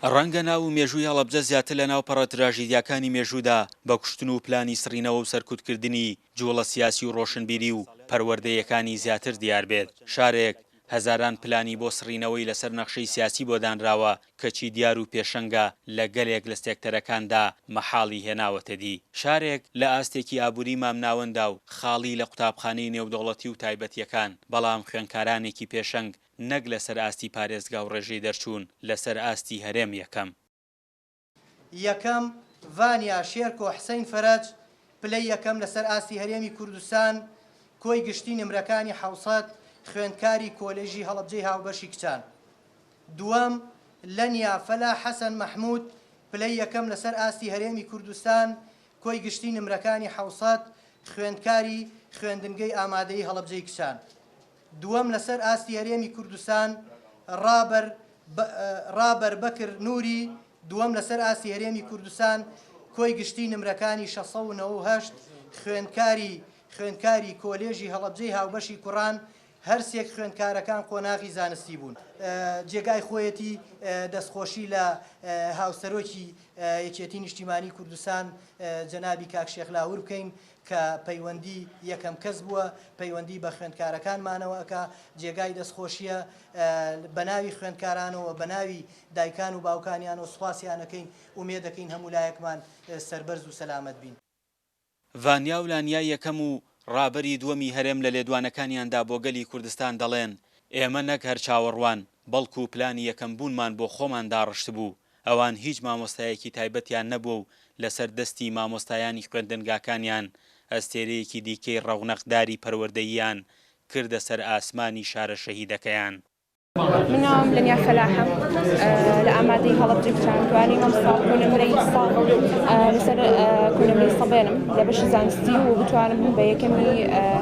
ڕەنگە ناو و مێژووی هەڵەبجە زیاتر لە ناو پەڕە تراژیدیاکانی مێژوودا بە کوشتن و پلانی سڕینەوە و سەرکوتکردنی جوڵە سیاسی و ڕۆشنبیری و پەروەردەیەکانی زیاتر دیار بێت. شارێک هەزاران پلانی بۆ سڕینەوەی لەسەر نەخشەی سیاسی بۆ دانراوە کەچی دیار و پێشەنگە لە گەلێک لە سێکتەرەکاندا مەحاڵی هێناوەتە دی. شارێک لە ئاستێکی ئابووری مامناوەندا و خاڵی لە قوتابخانەی نێودەوڵەتی و تایبەتیەکان، بەڵام خوێندکارانێکی پێشەنگ نەک لەسەر ئاستی پارێزگا و ڕێژەی دەرچوون لەسەر ئاستی هەرێم یەکەم ڤانیا شێرکۆ حسەین فەرەج پلەی یەکەم لەسەر ئاستی هەرێمی کوردستان کۆی گشتی نمرەکانی 700 خوێندکاری کۆلێژی هەڵەبجەی هاوبەشی کچان. دووەم لەنیا فەلا حەسەن مەحموود پلەی یەکەم لەسەر ئاستی هەرێمی کوردستان کۆی گشتی نمرەکانی 700 خوێندکاری خوێندنگەی ئامادەی هەڵەبجەی کچان. دووەم لەسەر ئاستی هەرێمی کوردستان ڕابەر بەکر نووری دووەم لەسەر ئاستی هەرێمی کوردستان کۆی گشتی نمرەکانی 698 خوێندکاری کۆلێژی هەڵەبجەی هاوبەشی کوڕان هەرسێک خوێندکارەکان قۆناغی زانستی بوون. جێگای خۆیەتی دەستخۆشی لە هاوسەرۆکی یەکێتی نیشتیمانی کوردستان جەنابی کاک شێخ لاهور بکەین کە پەیوەندی یەکەم کەس بووە، پەیوەندی بە خوێندکارەکانمانەوەکە، جێگای دەستخۆشیە بە ناوی خوێندکارانەوە بە ناوی دایکان و باوکانیانەوە سوپاسیانەکەین ومێ دەکەین هەموو لایەکمان سەربەرز و سەلامەت بین. ڤانیا و لانیا یەکەم و ڕابەری دووەمی هەرێم لە لێدوانەکانیاندا بۆ گەلی کوردستان دەڵێن ئێمە نەک هەر چاوەڕوان بەڵکو پلانی یەکەم بوونمان بۆ خۆمان داڕشت بوو. ئەوان هیچ مامۆستایەکی تایبەتیان نەبوو و لەسەر دەستی مامۆستایانی خوێندنگاکانیان ئەستێرەیەکی دیکەی ڕەونەقداری پەروەردەییان کردە سەر ئاسمانی شارە شەهیدەکەیان. منام لەنیا فەلاحە لە ئامادەی هەڵەبجەی کچان دوانی مەمساڵ کۆنەمرەی ساڵ لەسەر کۆنەمرەی سەبێنم لە بەشی زانستی و بتوانم بە یەکەمی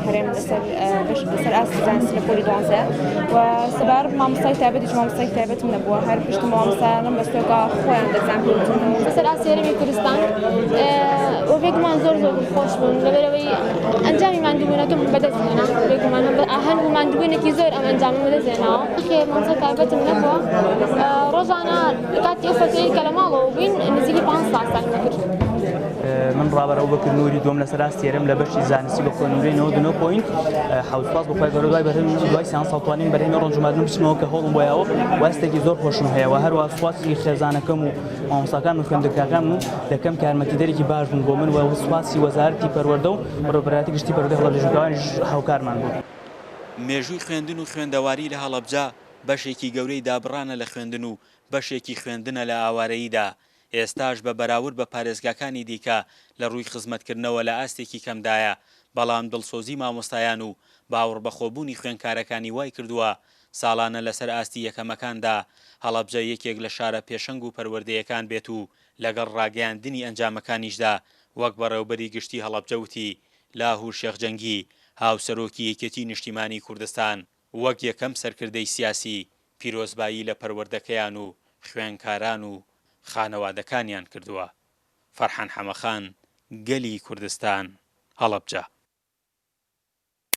هەرێم لەسەر ئاستی زانستی لە پۆلی 12 و سەبار مامۆستای تایبەتیش مامۆستای تایبەتم نەبووە، هەر پشت مامۆستایانم بە سوێکا خۆیان دەزانکردن لەسەر ئاستی هەرێمی کوردستان و بێگومان زۆر خۆش بوون لەبەرەوەی ئەنجامی ماندووبوونەکەم بەدەستهێنا بێگومان هەنگ و ماندووبوونێکی زۆر ئەم ئەنجامە بەدەستهێناوە. مامۆستا تایبەتم نەبووە، ڕۆژانە کاتی ئەو فەتەیە کە لە ماڵەوە بووین نزیکی 5 ساعت کرد. من ڕابەر ئەوبەکر نووری دووەم لەسەر ئاستی هەرێم لە بەشی زانستی بە خوێندنەوەی 99 پۆینت حەوسپاس بۆ خۆی گەورە دوای بەرهەم دوای سیانس هەڵتوانین بەرهەمی ڕۆژمەدەم بچمەوە کە هەوڵم بۆیەوە واستێکی زۆر خۆشم هەیە و هەروە سوپاسی خێزانەکەم و مامۆستاکان و خوێندەکارەکان و دەکەم کە یارمەتیدەرێکی باش بوون بۆ من و سوپاسی وەزارەتی پەروەردە و بەڕێوەبەرایەتی گشتی پەروەردەی هەڵەبجەکانیش هاوکارمان بوو. مێژووی خوێندن و خوێندەواری لە هەڵەبجە بەشێکی گەورەی دابڕانە لە خوێندن و بەشێکی خوێندنە لە ئاوارەییدا. ئێستاش بە بەراورد بە پارێزگاکانی دیکە لە ڕووی خزمەتکردنەوە لە ئاستێکی کەمدایە، بەڵام دڵسۆزی مامۆستایان و باوەڕ بەخۆبوونی خوێندکارەکانی وای کردووە ساڵانە لەسەر ئاستی یەکەمەکاندا هەڵەبجە یەکێک لە شارە پێشەنگ و پەروەردەیەکان بێت و لەگەڵ ڕاگەیاندنی ئەنجامەکانیشدا وەک بەڕێوەبەری گشتی هەڵەبجە وتی لاهور شێخجەنگی هاوسەرۆکی یەکێتی نیشتیمانی کوردستان وەک یەکەم سەرکردەی سیاسی پیرۆزبایی لە پەروەردەکەیان و خوێندکاران و خانەوادەکانیان کردووە. فەرحان حەمەخان، گەلی کوردستان، هەڵەبجە.